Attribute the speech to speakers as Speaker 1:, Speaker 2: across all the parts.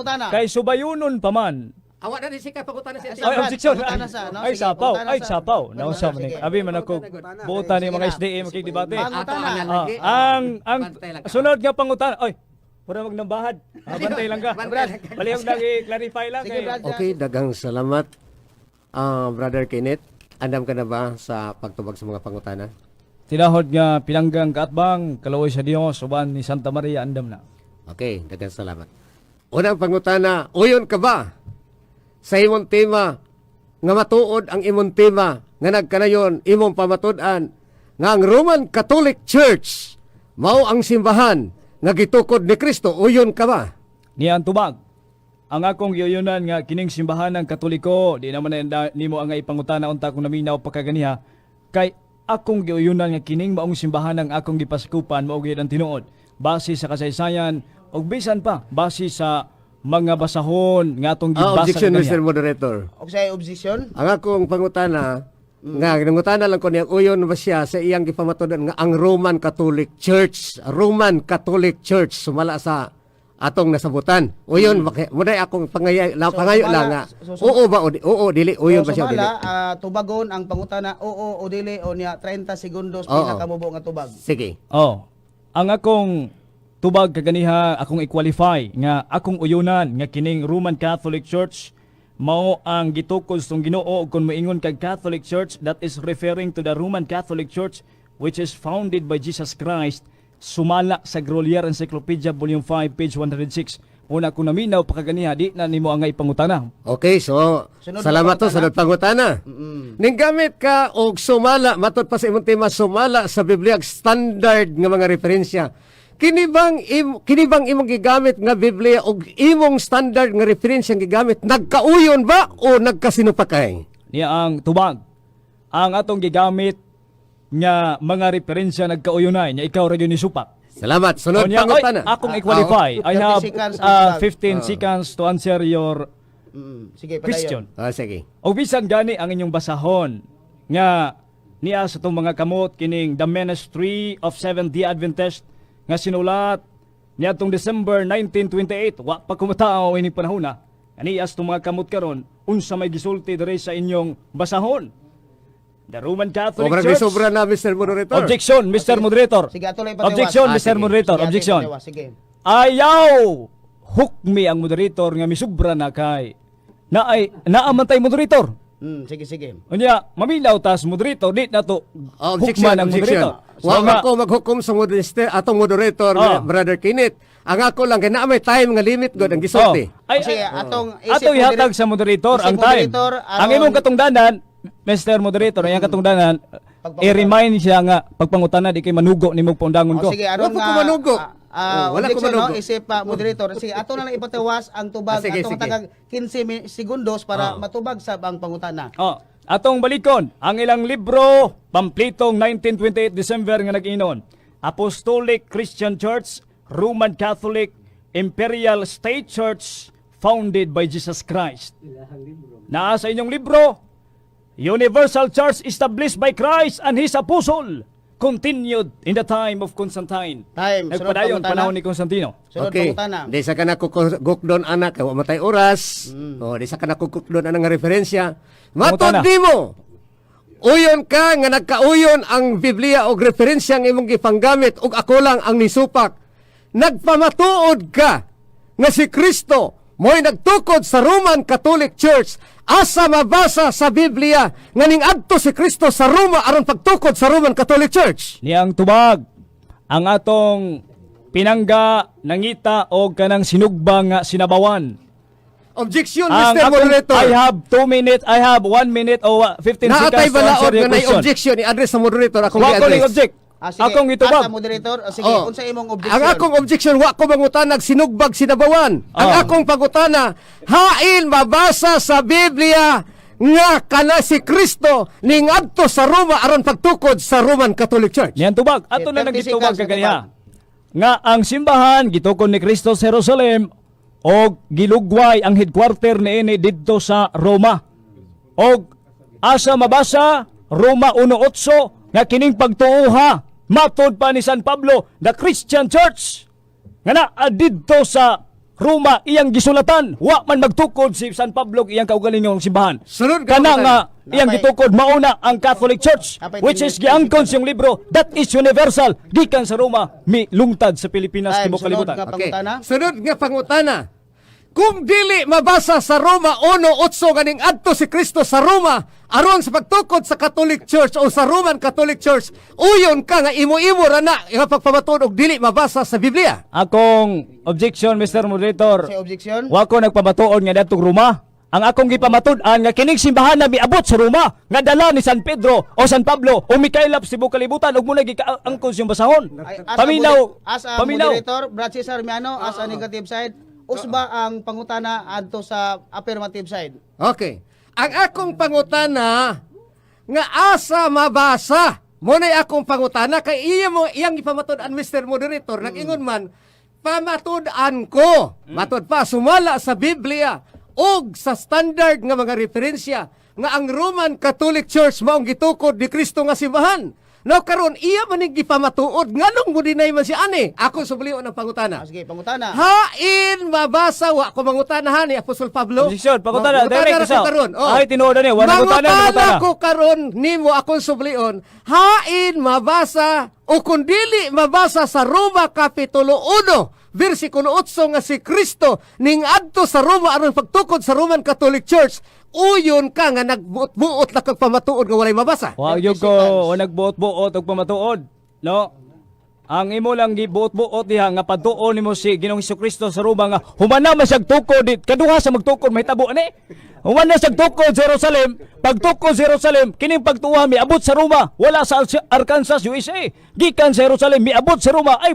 Speaker 1: pangutana.
Speaker 2: Kay subayunon pa man.
Speaker 3: Awak na din siya pangutana siya.
Speaker 2: Ay, objection.
Speaker 1: Pangutana sa, no?
Speaker 2: Ay,
Speaker 1: Sige,
Speaker 2: sapaw.
Speaker 1: pangutana
Speaker 2: Ay,
Speaker 1: sa-
Speaker 2: sapaw.
Speaker 1: Pangutana,
Speaker 2: Naunsa man
Speaker 1: sige.
Speaker 2: Abi man ako buutan ni mga SDA makikidebate.
Speaker 1: Pangutana.
Speaker 2: Ang
Speaker 3: Bantay lang ka.
Speaker 2: sunod nga pangutana. Oy, pura wag nang bahad. Bantay lang ka.
Speaker 3: Bantay lang ka.
Speaker 2: Palihog nag-clarify lang
Speaker 1: Sige,
Speaker 2: kay.
Speaker 1: Brad.
Speaker 4: Okay, dagang salamat. Brother Kenneth, andam ka na ba sa pagtubag sa mga pangutana?
Speaker 2: Tinahod nga pinanggang kaatbang kalaway sa Dios uban ni Santa Maria andam na.
Speaker 4: Okay, dagang salamat. Unang pangutana, uyon ka ba sa imong tema nga matuod ang imong tema nga nagkanayon imong pamatud-an nga ang Roman Catholic Church mao ang simbahan nga gitukod ni Kristo, uyon ka ba?
Speaker 2: Niya ang tubag. Ang akong giyunan nga kining simbahan ng Katoliko, di naman na nimo ang ipangutana unta kung naminaw pagkaganiha, kay akong giyunan nga kining maong simbahan ng akong gipaskupan mao gyud ang tinuod base sa kasaysayan ug bisan pa base sa mga basahon nga atong gibasa
Speaker 4: Objection, Mr.
Speaker 2: kaniya.
Speaker 4: Moderator.
Speaker 1: O sa objection?
Speaker 4: Ang akong pangutana, nga nangutana lang ko niya, uyon ba siya sa iyang gipamatudan nga ang Roman Catholic Church, sumala sa atong nasabutan. Uyon, muday akong pangayo
Speaker 1: sumala-
Speaker 4: lang nga.
Speaker 1: so-
Speaker 4: Oo ba, oo, dili, uyon ba siya, o dili?
Speaker 1: Tubagon ang pangutana, oo o dili, o niya 30 segundos,
Speaker 4: Oo.
Speaker 1: pinakamubo nga tubag.
Speaker 4: Sige.
Speaker 2: Oh. Ang akong tubag kaganiha akong i-qualify nga akong uyunan nga kining Roman Catholic Church mao ang gitukod sa Ginoo kung moingon kag Catholic Church, that is referring to the Roman Catholic Church which is founded by Jesus Christ. Sumala sa Grolier Encyclopedia Volume 5 page 106. Una kung naminaw pagkaganiha di na nimo ang ipangutana.
Speaker 4: Okay, so,
Speaker 1: Sunod
Speaker 4: salamat
Speaker 1: na
Speaker 4: to, sunod pangutana. Ning gamit ka og sumala, matod pa sa imong tema, sumala sa Biblia, standard nga mga referensya. Kini bang imong gigamit nga Biblia og imong standard nga referensya nga gigamit, nagkauyon ba o nagkasinupakay?
Speaker 2: Niya ang tubag. Ang atong gigamit nga mga referensya nagkauyunay nya ikaw ra gyud ni supak.
Speaker 4: Salamat. Sunod
Speaker 2: Onya,
Speaker 4: pangutana.
Speaker 2: akong i-qualify. I
Speaker 1: 30
Speaker 2: have
Speaker 1: seconds ang tubag.
Speaker 2: 15 seconds to answer your
Speaker 1: Sige, padayon.
Speaker 2: question.
Speaker 4: Sige.
Speaker 2: O bisan gani ang inyong basahon nga niya sa itong mga kamot kining The Ministry of Seventh-day Adventist nga sinulat niya itong December 1928. Wa pa kumatao ining panahon na. Niya sa itong mga kamot karon unsa may gisulti diri sa inyong basahon. The Roman Catholic
Speaker 4: Sobrang
Speaker 2: Church.
Speaker 4: sobra na, Mr. Moderator.
Speaker 2: Objection, Mr. Moderator.
Speaker 1: Sige, atuloy patiwas.
Speaker 2: Objection, Mr.
Speaker 4: sige.
Speaker 2: Moderator.
Speaker 1: Sige,
Speaker 2: Objection.
Speaker 1: atuloy patiwas. Sige.
Speaker 2: Ayaw hukmi ang moderator nga misubra na kay naamantay moderator.
Speaker 1: Sige, sige.
Speaker 2: Unya, mamilaw tas moderator di na to
Speaker 4: Objection,
Speaker 2: hukman ang moderator. So,
Speaker 4: Wa
Speaker 2: nga,
Speaker 4: ako maghukom sa atong moderator, Brother Kenneth. Ang ako lang, kaya na may time nga limit, God, ang gisulti.
Speaker 2: ay,
Speaker 1: Sige, atong isip
Speaker 2: ato ihatag sa moderator
Speaker 1: isip
Speaker 2: ang time.
Speaker 1: moderator,
Speaker 2: Ang imong katungdanan, Mr. Moderator, ang katungdanan, i-remind siya nga pagpangutana di kay manugo nimong paundangon ko.
Speaker 1: Sige, aron
Speaker 4: Wala ko
Speaker 1: nga
Speaker 4: manugo.
Speaker 1: wala ko
Speaker 4: manugo.
Speaker 1: isip moderator. Sige, ato na lang ipatiwas ang tubag
Speaker 4: Sige,
Speaker 1: atong
Speaker 4: sige.
Speaker 1: tagang 15 segundos para matubag sa ang pangutana.
Speaker 2: Oh, atong balikon ang ilang libro, pamplitong 1928 December nga nag-inon. Apostolic Christian Church, Roman Catholic, Imperial State Church, founded by Jesus Christ. Naa sa inyong libro, Universal Church established by Christ and His Apostle, continued in the time of Constantine.
Speaker 1: Time, sunod
Speaker 2: Nagpadayon
Speaker 1: pangutana.
Speaker 2: panahon ni Constantino.
Speaker 1: Sunod
Speaker 4: Okay.
Speaker 1: pangutana.
Speaker 4: Di sa ka nakukukdon anak, kaya matay oras. O, di sa ka nakukukdon anang nga referensya. Matod
Speaker 2: Pangutana.
Speaker 4: di mo. Uyon ka nga nagkauyon ang Biblia o referensya nga imong gipanggamit ug ako lang ang nisupak. Nagpamatuod ka nga si Kristo mo'y nagtukod sa Roman Catholic Church. Asa mabasa sa Biblia nga ning adto si Kristo sa Roma aron pagtukod sa Roman Catholic Church.
Speaker 2: Niyang tubag ang atong pinangga nangita o kanang sinugba nga sinabawan.
Speaker 4: Objection,
Speaker 2: Ang
Speaker 4: Mr. Moderator.
Speaker 2: I have 2 minutes, I have 1 minute o 15 seconds
Speaker 4: Naatay
Speaker 2: to
Speaker 4: balaod
Speaker 2: answer your
Speaker 4: nga na
Speaker 2: question.
Speaker 4: objection i-address sa moderator akong
Speaker 2: Wa ko
Speaker 4: i-address.
Speaker 2: ning object.
Speaker 1: Sige,
Speaker 2: Akong itubag.
Speaker 1: asa moderator. Sige,
Speaker 4: Oh.
Speaker 1: unsa imong objection?
Speaker 4: Ang akong objection, wa ko mangutanag sinugbag sinabawan. Ang
Speaker 2: Oh.
Speaker 4: akong pangutana, hain mabasa sa Biblia nga kana si Kristo ning adto sa Roma aron pagtukod sa Roman Catholic Church.
Speaker 2: Niyang tubag. Ato na
Speaker 1: 30
Speaker 2: nagitubag
Speaker 1: seconds na
Speaker 2: kagaya. Nga ang simbahan gitukod ni Kristo sa Jerusalem o gilugway ang headquarter niini didto sa Roma. O asa mabasa Roma 1:8 nga kining pagtuoha matod pa ni San Pablo, the Christian Church nga naa didto sa Roma iyang gisulatan, wa man magtukod si San Pablo iyang kaugalingong simbahan.
Speaker 4: Sunod ka
Speaker 2: Kana
Speaker 4: pangutana.
Speaker 2: nga iyang
Speaker 1: Napay-
Speaker 2: gitukod mauna ang Catholic Church,
Speaker 1: Napay
Speaker 2: which is
Speaker 1: 10
Speaker 2: giangkon sa iyong libro, that is universal, gikan sa Roma, mi lungtad sa Pilipinas,
Speaker 1: Time,
Speaker 2: tibok
Speaker 1: sunod
Speaker 2: kalibutan.
Speaker 1: ka pangutana.
Speaker 4: Sunod nga pangutana. Kung dili mabasa sa Roma 1:8 ganing adto si Kristo sa Roma aron sa pagtukod sa Catholic Church o sa Roman Catholic Church, uyon ka nga imo-imo ra na nga pagpamatud og dili mabasa sa Biblia.
Speaker 2: Akong objection, Mr. Moderator,
Speaker 1: Sa objection.
Speaker 2: wa ko nagpamatuod nga datong Roma. Ang akong gipamatud-an nga kining simbahan na miabot sa Roma nga dala ni San Pedro o San Pablo o Mikaelap sa tibok kalibutan ug muna gikaangkon siyang basahon.
Speaker 1: Ay,
Speaker 2: Paminaw,
Speaker 1: as a
Speaker 2: paminaw.
Speaker 1: moderator, Brad Cesar Miano, as a negative side, usba ang pangutana adto sa affirmative side.
Speaker 4: Okay. Ang akong pangutana nga asa mabasa mo na akong pangutana kay iyang ipamatud-an Mr. Moderator nag-ingon man pamatud-an ko matud pa sumala sa Biblia og sa standard nga mga referensya nga ang Roman Catholic Church maong gitukod ni Kristo nga simbahan. Now karon iya man ning gipamatuod nganong mo dinay man si ani? Ako sublion ang pangutana.
Speaker 1: Sige, pangutana.
Speaker 4: Hain mabasa wa ko mangutanahan ni Apostol Pablo.
Speaker 2: Objection, pagutana, direct
Speaker 4: sa
Speaker 2: isa.
Speaker 4: karon.
Speaker 2: Ay, tinuodan niya, wala gutana,
Speaker 4: Mangutana
Speaker 2: gutana.
Speaker 4: ko karon nimo akong sublion. Hain mabasa o kung dili mabasa sa Roma kapitulo 1 versikulo 8 nga si Kristo ning adto sa Roma aron pagtukod sa Roman Catholic Church. Uyon ka nga nagbuot-buot na kag pamatuod nga walay mabasa.
Speaker 2: Wa gyud ko o nagbuot-buot og pamatuod, no? Ang imo lang gibuot-buot diha nga patuon nimo si Ginoong Hesukristo sa Roma nga humana man siyang tukod kaduha sa magtukod mahitabo ani. Humana siyang tukod Jerusalem, pagtukod Jerusalem kining pagtuwa miabot sa Roma, wala sa Arkansas, USA. Gikan sa Jerusalem miabot sa Roma ay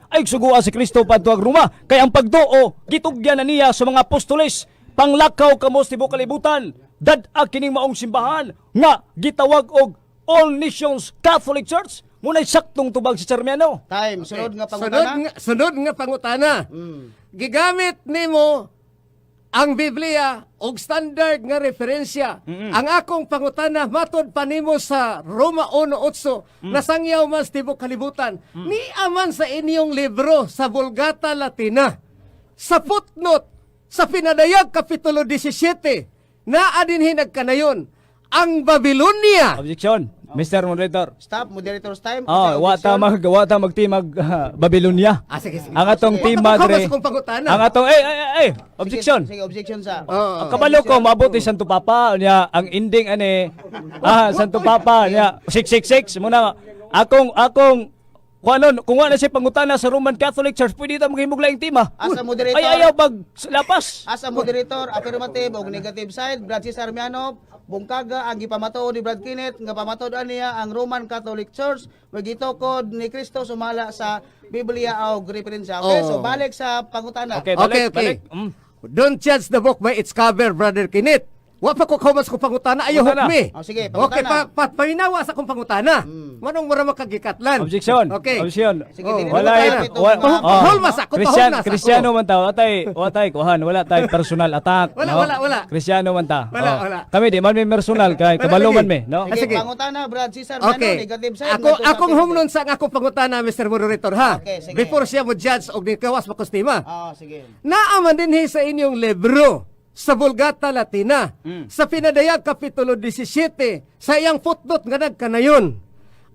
Speaker 2: ay sugua si Kristo padtuag Roma. Kay ang pagtuo gitugyan na niya sa mga apostoles. Panglakaw kamo sa tibok kalibutan, dad-a kining maong simbahan nga gitawag og All Nations Catholic Church. Muna'y saktong tubag si Charmiano.
Speaker 1: Time, sunod nga pangutana.
Speaker 4: Sunod nga pangutana. Gigamit nimo ang Biblia og standard nga referensya. Ang akong pangutana matod pa nimo sa Roma 1:8 nasangyaw man sa tibok kalibutan. Ni aman sa inyong libro sa Vulgata Latina. Sa footnote sa Pinadayag Kapitulo 17 na adinhi nagkanayon ang Babylonia.
Speaker 2: Objection, Mr. Moderator.
Speaker 1: Stop, moderator's time.
Speaker 2: Oh, wa ta magtimag Babylonia.
Speaker 4: Sige, sige.
Speaker 2: Ang atong team magre. Ang atong objection.
Speaker 1: Sige, objection sa.
Speaker 2: Ang kabalo ko mabuti Santo Papa niya ang ending ani Santo Papa niya 666 muna akong kung wala siya pangutana sa Roman Catholic Church, pwede ito maghimog laing tima.
Speaker 1: As a moderator,
Speaker 2: Ay, ayaw pag lapas.
Speaker 1: As a moderator, affirmative o negative side, Brad Cesar Miano, bungkaga ang gipamatuod ni Brad Kenneth, nga pamatuod niya ang Roman Catholic Church, magitokod ni Kristo sumala sa Biblia o referensya. Okay, so balik sa pangutana.
Speaker 2: Okay, balik,
Speaker 4: Okay.
Speaker 2: balik.
Speaker 4: Don't judge the book by its cover, Brother Kenneth. Wa pa ko comments kung pangutana, ayaw
Speaker 2: Pangutana.
Speaker 4: hukmi.
Speaker 1: Sige,
Speaker 4: Okay,
Speaker 1: pangutana.
Speaker 4: paminawa sa kung pangutana. Manong mura makagikatlan.
Speaker 2: Objection.
Speaker 4: Okay.
Speaker 2: Objection.
Speaker 1: Sige,
Speaker 4: Oh,
Speaker 1: dili
Speaker 2: wala
Speaker 1: mo
Speaker 2: yun.
Speaker 1: tayo itong mga-
Speaker 4: Pahulmas ako, pahulmas ako.
Speaker 2: Kristyano man ta, watay kuhan, wala tay personal attack.
Speaker 4: Wala,
Speaker 2: no?
Speaker 4: wala.
Speaker 2: Kristyano man ta.
Speaker 4: Wala,
Speaker 2: Oh.
Speaker 4: wala.
Speaker 2: Kami di man may personal kay
Speaker 4: Wala,
Speaker 2: kabalo
Speaker 4: sige.
Speaker 2: man me, no?
Speaker 4: Ah,
Speaker 1: Sige,
Speaker 4: sige.
Speaker 1: pangutana, Brad Cesar Miano,
Speaker 4: Okay.
Speaker 1: negative side.
Speaker 4: Akong
Speaker 1: ngadto sa
Speaker 4: akong
Speaker 1: affirmative.
Speaker 4: humnon sa akong pangutana, Mr. Moderator, ha?
Speaker 1: Okay, sige.
Speaker 4: Before siya mo judge og nikawas makustima.
Speaker 1: Sige.
Speaker 4: Naaman din sa inyong libro sa Vulgata Latina, sa Pinadayag Kapitulo 17, sa iyang footnote nga nagkanayon,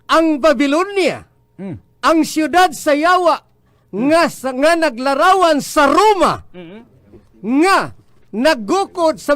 Speaker 4: ang Babylonia, ang siyudad sa Yawa, nga naglarawan sa Roma, nga naggukod sa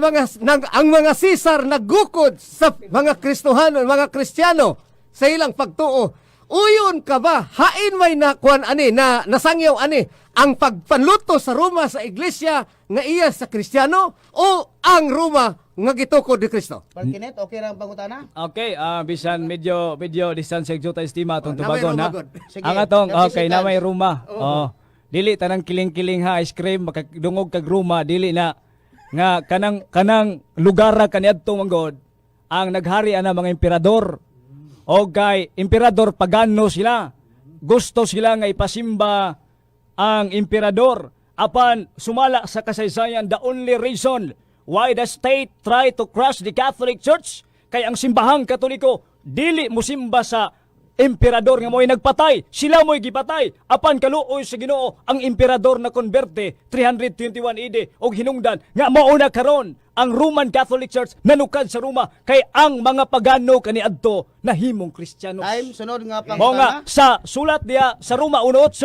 Speaker 4: ang mga Caesar naggukod sa mga Kristohano, mga Kristiyano sa ilang pagtuo. Uyon ka ba? Hain may nakuan ani na nasangyaw ani ang pagpanluto sa Roma sa iglesia nga iya sa Kristiyano o ang Roma nga gitukod ni Kristo?
Speaker 1: Brad Kenneth, okay ra ang pangutana?
Speaker 2: Okay, bisan medyo distance sa juta estima atong
Speaker 4: namay
Speaker 2: tubagon ha.
Speaker 4: rumagod.
Speaker 1: Sige,
Speaker 2: Ang atong
Speaker 1: 30
Speaker 2: okay na may ruma. Oh. Dili tanang kiling-kiling ha ice cream makadungog kag ruma dili na nga kanang lugar kaniadto manggod ang naghari ana mga emperador. O kay emperador pagano sila. Gusto sila nga ipasimba ang emperador apan sumala sa kasaysayan the only reason why the state try to crush the Catholic Church kay ang simbahang Katoliko dili mosimba sa emperador nga mo'y nagpatay, sila mo'y gipatay. Apan kaluoy sa Ginoo ang emperador na konberte 321 AD og hinungdan nga mauna karon ang Roman Catholic Church nanukad sa Roma kay ang mga pagano kaniadto nahimong Kristiyano.
Speaker 1: Time, sunod nga
Speaker 2: Mao nga
Speaker 1: pangutana.
Speaker 2: sa sulat diya sa Roma 1:8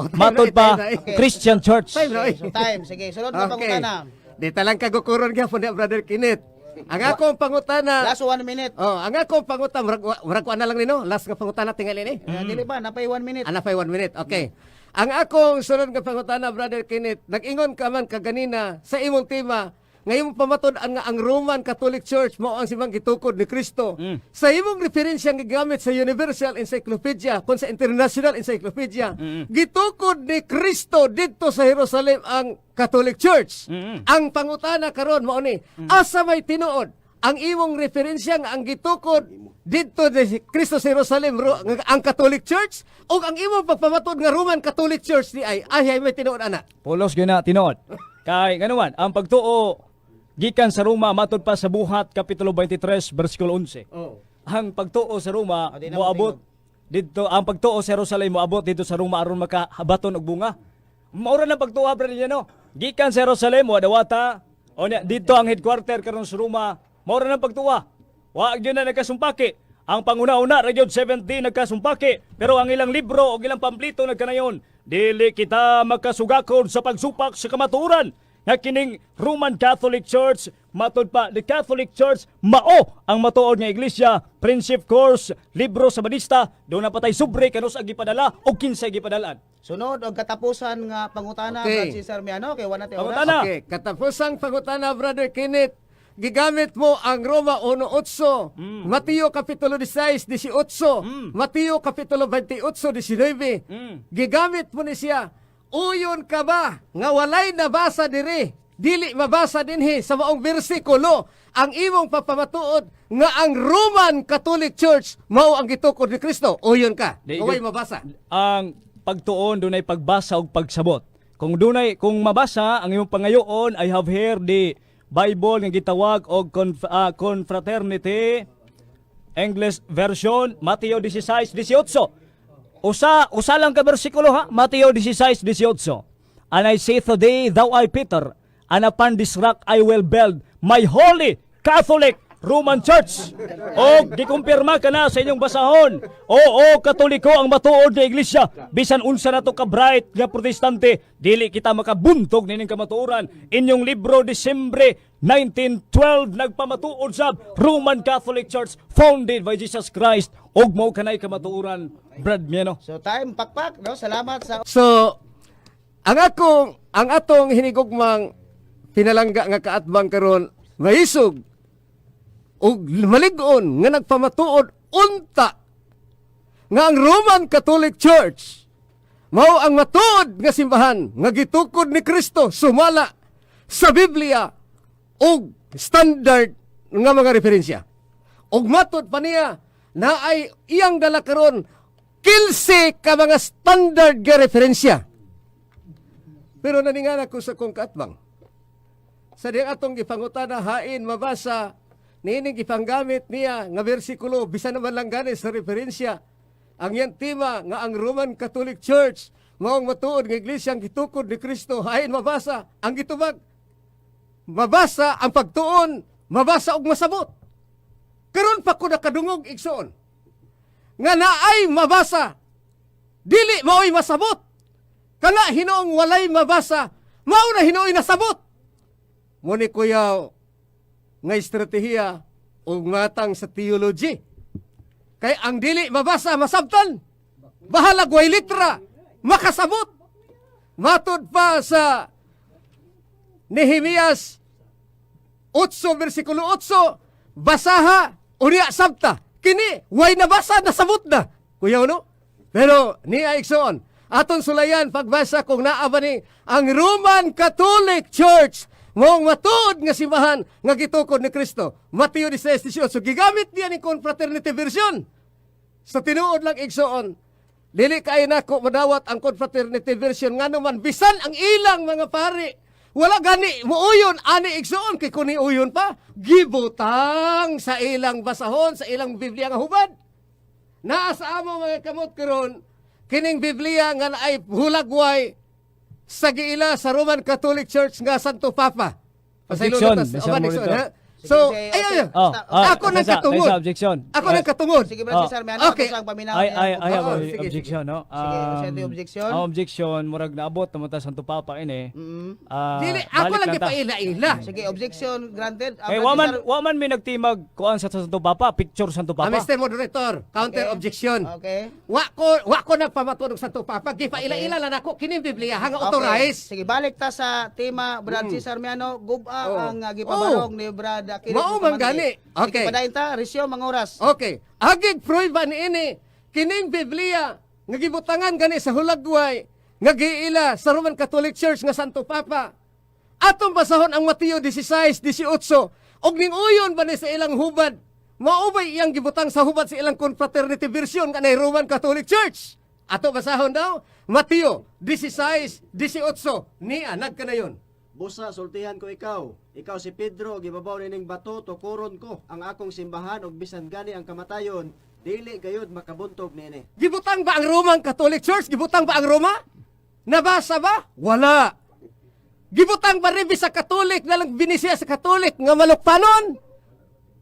Speaker 4: time
Speaker 2: matod
Speaker 4: na,
Speaker 2: pa
Speaker 4: time na.
Speaker 1: Okay.
Speaker 2: Christian Church.
Speaker 4: Time na,
Speaker 1: So time, sige, sunod nga
Speaker 4: Okay.
Speaker 1: pangutana.
Speaker 4: Di talang kagukuron ka po niya, Brother Kenneth. Ang akong pangutana,
Speaker 1: Last 1 minute.
Speaker 4: ang akong pangutana, murag ko na lang nino, last nga pangutana tingali ni.
Speaker 1: Dili ba, napay 1 minute.
Speaker 4: Ana pa 1 minute. Okay. Ang akong sunod nga pangutana, Brother Kenneth, nag-ingon ka man kaganina sa imong tema, ngayong pamatod-an nga ang Roman Catholic Church mao ang simang gitukod ni Kristo. Sa imong referensya nga gigamit sa Universal Encyclopedia kun sa International Encyclopedia, gitukod ni Kristo didto sa Jerusalem ang Catholic Church. Ang pangutana karon mao ni, asa may tinuod ang imong referensya nga ang gitukod didto ni Kristo sa Jerusalem ang Catholic Church o ang imong pagpamatod nga Roman Catholic Church di ay may tinuod ana.
Speaker 2: Pulos gyud na tinuod. Kay ganuman ang pagtuo gikan sa Roma matod pa sa Buhat kapitulo 23 bersikulo 11.
Speaker 4: Oh.
Speaker 2: Ang pagtuo sa Roma
Speaker 1: di na
Speaker 2: moabot didto ang pagtuo sa Jerusalem moabot dito sa Roma aron makahabaton og bunga. Maura na pagtuo bro niya no. Gikan sa Jerusalem wa dawata o dito ang headquarter karon sa Roma. Maura na pagtuwa. Wa gyud na nagkasumpaki. Ang panguna-una ra gyud 70 nagkasumpaki pero ang ilang libro o ilang pamplito nagkanayon dili kita makasugakod sa pagsupak sa kamatuoran nga kining Roman Catholic Church matod pa the Catholic Church mao ang matuod nga iglesia Principe Course libro sa Badista do na patay sobre kanus ang gipadala o kinsa gipadalaan.
Speaker 1: Sunod og katapusan nga pangutana,
Speaker 4: Okay.
Speaker 1: Brad Cesar Miano, kay wala tayo
Speaker 2: Pangutana.
Speaker 1: oras.
Speaker 4: Okay, katapusang pangutana, Brother Kenneth, gigamit mo ang Roma 1:8, Mateo Kapitulo 16, 18, Mateo Kapitulo 28, 19. Gigamit mo ni siya, uyon ka ba nga walay nabasa diri, dili mabasa dinhi sa maong bersikulo ang imong papamatuod nga ang Roman Catholic Church mao ang gitukod ni Kristo. Uyon ka,
Speaker 2: Di-
Speaker 4: uway mabasa.
Speaker 2: Ang pagtuon dunay pagbasa ug pagsabot. Kung mabasa ang imong pangayoon, I have here the Bible nga gitawag og Confraternity English version Mateo 16:18. Usa lang ka bersikulo ha, Mateo 16:18. And I say today, thou art Peter, and upon this rock I will build my holy Catholic Roman Church. O gikumpirma ka na sa inyong basahon. Oo, Katoliko ang matuod na iglesia. Bisan unsa na to ka bright nga protestante, dili kita makabuntog nining kamatuoran. Inyong libro Disyembre 1912 nagpamatuod sa Roman Catholic Church founded by Jesus Christ. Og mao kanay kamatuoran, Brad Miano.
Speaker 1: So time, pakpak, no? Salamat sa
Speaker 4: So, ang atong hinigugmang pinalangga nga kaatbang karon maisog ug malig-on nga nagpamatuod unta nga ang Roman Catholic Church mao ang matuod nga simbahan nga gitukod ni Kristo sumala sa Biblia ug standard nga mga referensya. Ug matud pa niya na ay iyang dala karon 15 ka mga standard nga referensya. Pero naningana ko sa kong kaatbang. Sa diyang atong gipangutana hain mabasa nining gipanggamit niya nga bersikulo bisan naman lang gani sa referensya. Ang yan tema nga ang Roman Catholic Church maong matuod nga iglesia ang gitukod ni Kristo hain mabasa ang gitubag. Mabasa ang pagtuon, mabasa og masabot. Karon pa ko nakadungog igsoon. Nga naay mabasa, dili mao'y masabot. Kana hinoong walay mabasa, mao na hino'y nasabot. Muni kuyaw nga estratehiya o matang sa theology. Kay ang dili mabasa masabtan, bahalag way litra, makasabot. Matod pa sa Nehemias 8 versikulo 8, basaha unya sabta. Kini way nabasa nasabot na. Kuyaw no? Pero niya igsoon, aton sulayan pagbasa kung naa ba ni ang Roman Catholic Church moong matuod nga simbahan nga gitukod ni Kristo. Mateo 16:18. So gigamit niya ni Confraternity version. Sa tinuod lang igsoon, dili kay nako madawat ang Confraternity version nga naman bisan ang ilang mga pari. Wala gani muuyon ani igsoon kay kuni uyon pa gibutang sa ilang basahon sa ilang Biblia nga hubad. Naa sa amo mga kamot karon kining Biblia nga ay hulagway sa giila sa Roman Catholic Church nga Santo Papa.
Speaker 2: Objection,
Speaker 4: Pasaylo
Speaker 2: Mr.
Speaker 4: na
Speaker 2: Monitor.
Speaker 4: ha? So,
Speaker 1: Sige,
Speaker 4: ayun.
Speaker 2: Oh,
Speaker 4: Ako nang katungod.
Speaker 2: objection.
Speaker 4: Ako nang katungod.
Speaker 1: Sige, Francis Armiano,
Speaker 4: Okay.
Speaker 1: ako sa paminaw.
Speaker 2: I have
Speaker 4: Oo,
Speaker 2: a
Speaker 4: sige,
Speaker 2: objection, no?
Speaker 1: Sige, kasi ito yung objection.
Speaker 2: Ang objection, murag naabot naman ta Santo Papa ini.
Speaker 4: Dili, ako lang
Speaker 2: ta.
Speaker 4: gipaila-ila.
Speaker 1: Sige, objection granted.
Speaker 2: Eh, wa man may nagtimag kuan sa Santo Papa, picture Santo Papa.
Speaker 4: Mr. Moderator, counter objection.
Speaker 1: Okay.
Speaker 4: Wa ko nagpamatunog sa Santo Papa. Gipaila-ila lang ako kining Biblia hanga authorize.
Speaker 1: Sige, balik ta sa tema Brad Cesar Miano, guba
Speaker 4: Oh.
Speaker 1: ang gipabarog ni Brad Aquino.
Speaker 4: Mao man gani. Okay.
Speaker 1: Sige, padayon ta, resyo mangoras.
Speaker 4: Okay. Agig prueba niini kining Biblia nga gibutangan gani sa hulagway nga giila sa Roman Catholic Church nga Santo Papa. Atong basahon ang Mateo 16:18 og ninguyon ba ni sa ilang hubad maubay iyang gibutang sa hubad sa ilang confraternity version kanay Roman Catholic Church. Ato basahon daw Mateo 16:18 niya nagkanayon.
Speaker 5: Busa, sultihan ko ikaw. Ikaw si Pedro, gibabaw nining bato, tukuron ko ang akong simbahan ug bisan gani ang kamatayon, dili gayud makabuntog niini.
Speaker 4: Gibutang ba ang Roman Catholic Church? Gibutang ba ang Roma? Nabasa ba? Wala. Gibutang ba rin sa Katolik na lang binisya sa Katolik nga malukpanon?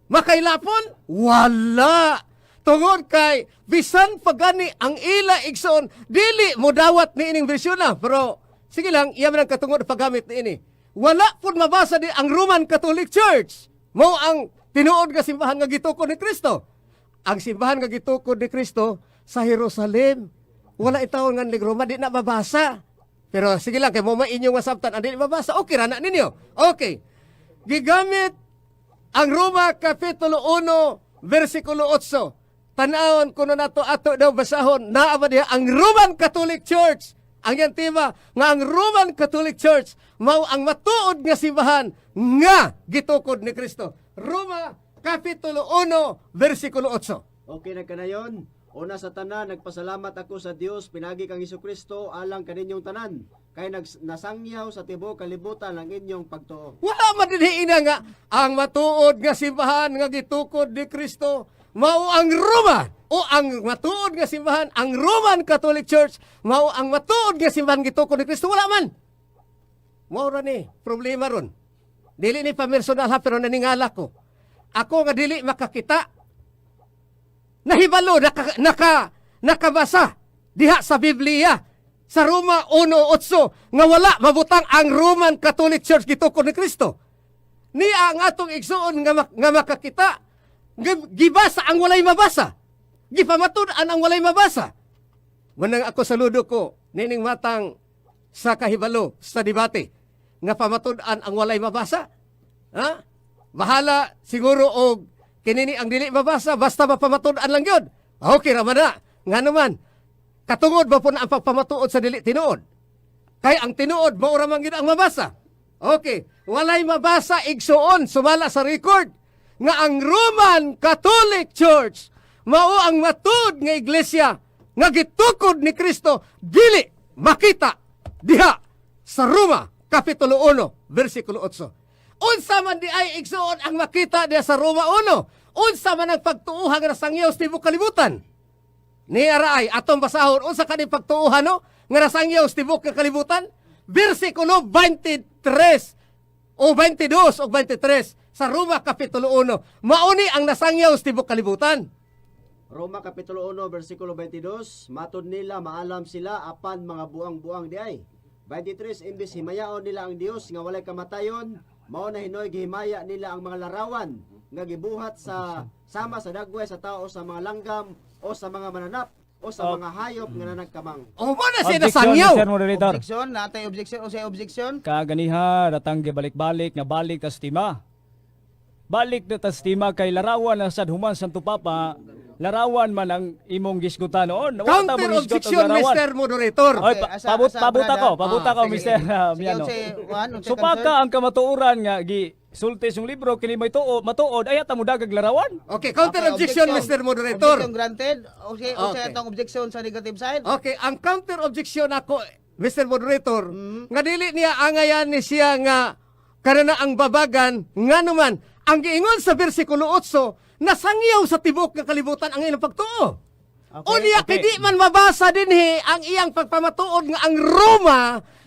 Speaker 4: Makailapon? Wala. Tungod kay bisan pagani ang ila igsoon, dili mo dawat ni ining bersyon na. Pero sige lang, iya man ang katungod paggamit ni ini. Wala pud mabasa di ang Roman Catholic Church. Mao ang tinuod nga simbahan nga gitukod ni Kristo. Ang simbahan nga gitukod ni Kristo sa Jerusalem. Wala itawon nga ni Roma, di na mabasa. Pero sige lang, kay mo mainyo nga sabtan, di na mabasa. Okay, rana ninyo. Okay. Gigamit ang Roma Kapitulo 1, versikulo 8. Tanawon kuno nato ato daw basahon, naa ba diha ang Roman Catholic Church. Ang yan tema nga ang Roman Catholic Church mao ang matuod nga simbahan nga gitukod ni Kristo. Roma Kapitulo 1, versikulo 8.
Speaker 5: Okay na kanayon. Una sa tanan, nagpasalamat ako sa Dios, pinagi kang Hesukristo alang kaninyong tanan. Kay nasangyaw sa tibuok kalibutan ang inyong pagtuo.
Speaker 4: Wala man dinhi ina nga ang matuod nga simbahan nga gitukod ni Kristo mao ang Roma o ang matuod nga simbahan ang Roman Catholic Church mao ang matuod nga simbahan gitukod ni Kristo. Wala man. Mao ra ni problema ron. Dili ni personal ha pero naningala ko. Ako nga dili makakita. Nahibalo nakabasa diha sa Biblia sa Roma 1:8 nga wala mabutang ang Roman Catholic Church gitukod ni Kristo. Niya ang atong igsuon nga makakita gibasa ang walay mabasa. Gipamatud-an ang walay mabasa. Manang ako saludo ko nining matang sa kahibalo sa debate nga pamatud-an ang walay mabasa. Ha? Bahala siguro og kinini ang dili mabasa basta mapamatud-an lang yun. Okay ra man na. Nga naman katungod ba po na ang pagpamatuod sa dili tinuod? Kay ang tinuod mao ra man gid ang mabasa. Okay, walay mabasa igsuon sumala sa record nga ang Roman Catholic Church mao ang matud nga iglesia nga gitukod ni Kristo dili makita diha sa Roma Kapitulo 1 versikulo 8. Unsa man di ay igsuon ang makita diha sa Roma 1? Unsa man ang pagtuuhan nga nasangyaw sa tibuok kalibutan? Ni araay atong basahon unsa kani pagtuuhan no nga nasangyaw sa tibuok kalibutan? Versikulo 23 o 22 o 23 sa Roma Kapitulo 1. Mauni ang nasangyaw sa tibuok kalibutan.
Speaker 5: Roma Kapitulo 1, versikulo 22, matod nila maalam sila apan mga buang-buang di ay. 23, imbis himayaon nila ang Dios nga walay kamatayon, mao na hinoy gihimaya nila ang mga larawan nga gibuhat sa sama sa dagway sa tao sa mga langgam o sa mga mananap o sa mga hayop nga nanagkamang.
Speaker 4: O mo na siya
Speaker 2: Objection,
Speaker 4: nasangyaw.
Speaker 2: Mr. Moderator.
Speaker 1: Objection, natay objection o say objection.
Speaker 2: Kaganiha, ratang gibalik-balik na balik tas tima. Balik na tas tima kay larawan na sad human Santo Papa. Larawan man ang imong gisgutan noon. Wala ta
Speaker 4: Counter
Speaker 2: mo gisgot og
Speaker 4: objection,
Speaker 2: larawan.
Speaker 4: Mr. Moderator.
Speaker 2: Oy,
Speaker 1: Okay, asa- asa,
Speaker 2: pabuta
Speaker 1: brada?
Speaker 2: ko,
Speaker 1: Sige.
Speaker 2: Mr. Miano.
Speaker 1: Sige, unsay one, unsay
Speaker 2: So pagka
Speaker 1: concern?
Speaker 2: ang kamatuoran nga gi sulti yung libro kini may matuod ay ata mo dagag larawan.
Speaker 4: Okay, counter
Speaker 1: Okay,
Speaker 4: objection, Mr. Moderator.
Speaker 1: Objection granted. Okay,
Speaker 4: Okay.
Speaker 1: itong objection sa negative side.
Speaker 4: Okay, ang counter objection ako, Mr. Moderator, nga dili niya angayan ni siya nga karana ang babagan, nga naman, ang giingon sa versikulo 8, nasangyaw sa tibok nga kalibutan ang ilang pagtuo.
Speaker 1: Okay.
Speaker 4: Unya
Speaker 2: Okay.
Speaker 4: kay di man mabasa dinhi ang iyang pagpamatuod nga ang Roma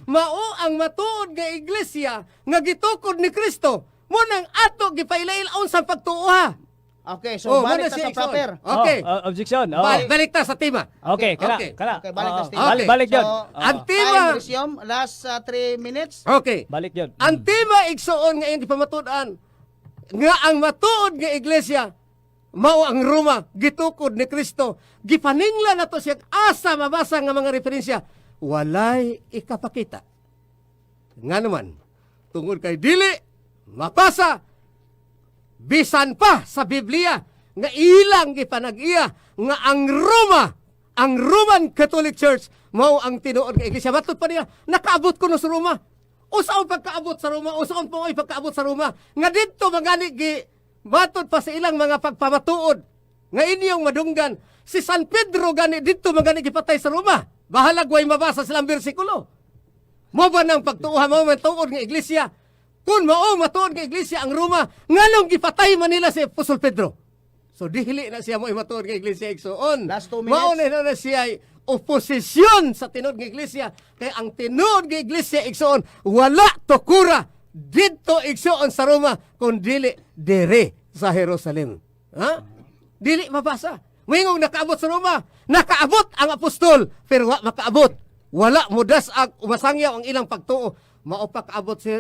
Speaker 4: mao ang matuod nga iglesia nga gitukod ni Kristo. Mo nang ato gipailail-on sa pagtuo.
Speaker 1: Okay, so
Speaker 4: muna
Speaker 1: balik ta
Speaker 4: si
Speaker 1: sa
Speaker 4: Exxon.
Speaker 1: proper.
Speaker 4: Okay.
Speaker 2: Objection.
Speaker 4: Balik ta sa tema.
Speaker 2: Okay, kana,
Speaker 4: Okay.
Speaker 2: kana.
Speaker 1: Okay, balik na, Steve.
Speaker 2: Balik, balik yun.
Speaker 4: ang
Speaker 1: Time
Speaker 4: tema,
Speaker 1: resume, last 3 minutes.
Speaker 4: okay.
Speaker 2: Balik yun.
Speaker 4: Ang tema igsuon nga iyang gipamatudan nga ang matuod nga iglesia mao ang Roma gitukod ni Kristo. Gipaningla nato siya asa mabasa nga mga referensya walay ikapakita. Nga naman tungod kay dili mapasa bisan pa sa Biblia nga ilang gipanag-iya nga ang Roma, ang Roman Catholic Church mao ang tinuod nga iglesia. Matud pa niya, nakaabot ko no sa Roma. Usaon pagkaabot sa Roma, usaon po ay pagkaabot sa Roma. Nga dito magani gi matod pa sa ilang mga pagpamatuod nga inyong madunggan si San Pedro gani dito magani gipatay sa Roma. Bahalag way mabasa silang bersikulo. Mo ba nang pagtuuhan mo man tuod nga iglesia? Kung mao matuod nga iglesia ang Roma, nganong gipatay man nila si Apostol Pedro? So dili na siya mo matuod nga iglesia igsoon.
Speaker 1: Last 2 minutes.
Speaker 4: Mao na siya ay oposisyon sa tinuod nga iglesia. Kaya ang tinuod nga iglesia igsoon wala tukura dito igsoon sa Roma kun dili dire sa Jerusalem. Ha? Dili mabasa. Mingong nakaabot sa Roma, nakaabot ang apostol pero wa makaabot. Wala mudasag umasangyaw ang ilang pagtuo. Mao pa kaabot si